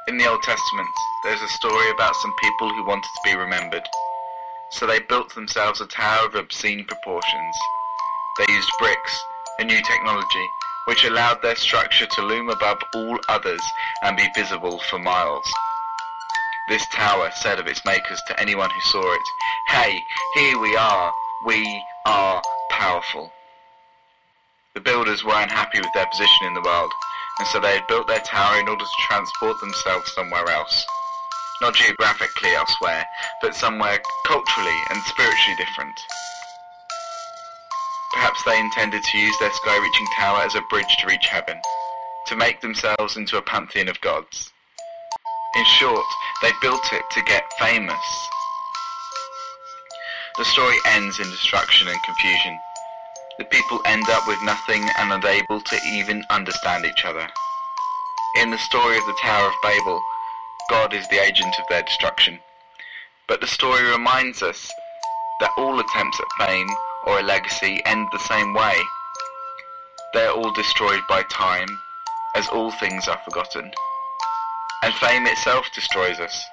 In the Old Testament, there's a story about some people who wanted to be remembered. So they built themselves a tower of obscene proportions. They used bricks, a new technology, which allowed their structure to loom above all others and be visible for miles. This tower said of its makers to anyone who saw it, "Hey, here we are powerful." The builders were unhappy with their position in the world, and so they had built their tower in order to transport themselves somewhere else. Not geographically elsewhere, but somewhere culturally and spiritually different. Perhaps they intended to use their sky-reaching tower as a bridge to reach heaven, to make themselves into a pantheon of gods. In short, they built it to get famous. The story ends in destruction and confusion. The people end up with nothing and unable to even understand each other. In the story of the Tower of Babel, God is the agent of their destruction. But the story reminds us that all attempts at fame or a legacy end the same way. They are all destroyed by time, as all things are forgotten. And fame itself destroys us.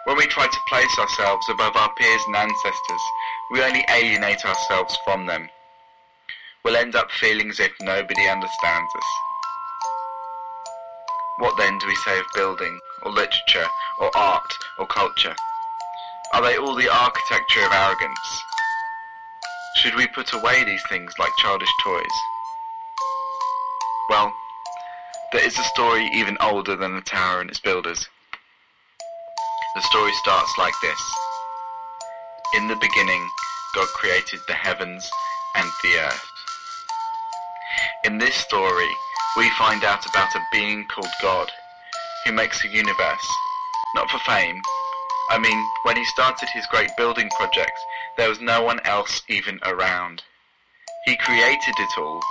When we try to place ourselves above our peers and ancestors, we only alienate ourselves from them. We'll end up feeling as if nobody understands us. What then do we say of building, or literature, or art, or culture? Are they all the architecture of arrogance? Should we put away these things like childish toys? Well, there is a story even older than the tower and its builders. The story starts like this. In the beginning, God created the heavens and the earth. In this story, we find out about a being called God, who makes a universe, not for fame. I mean, when he started his great building project, there was no one else even around. He created it all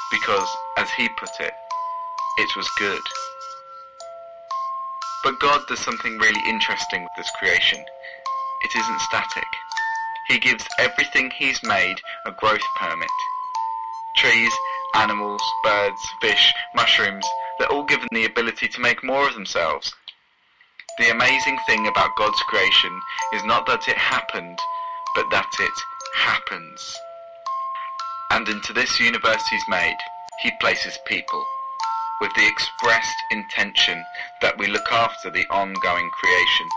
because, as he put it was good. But God does something really interesting with this creation. It isn't static. He gives everything he's made a growth permit. Trees, animals, birds, fish, mushrooms, they're all given the ability to make more of themselves. The amazing thing about God's creation is not that it happened, but that it happens. And into this universe he's made, he places people, with the expressed intention that we look after the ongoing creation.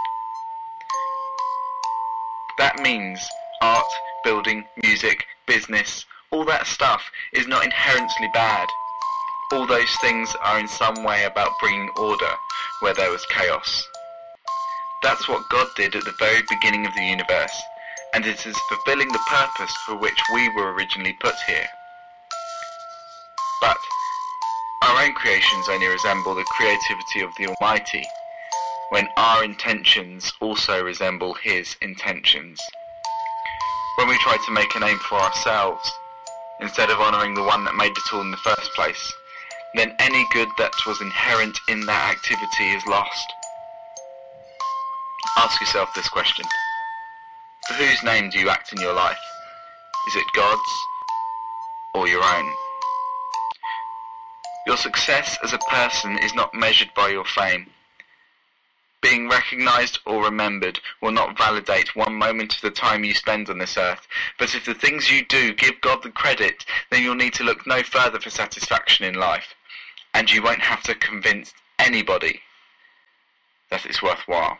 That means art, building, music, business, all that stuff is not inherently bad. All those things are in some way about bringing order where there was chaos. That's what God did at the very beginning of the universe, and it is fulfilling the purpose for which we were originally put here. But our own creations only resemble the creativity of the Almighty, when our intentions also resemble his intentions. When we try to make a name for ourselves, instead of honouring the one that made it all in the first place, then any good that was inherent in that activity is lost. Ask yourself this question. For whose name do you act in your life? Is it God's or your own? Your success as a person is not measured by your fame. Being recognised or remembered will not validate one moment of the time you spend on this earth, but if the things you do give God the credit, then you'll need to look no further for satisfaction in life, and you won't have to convince anybody that it's worthwhile.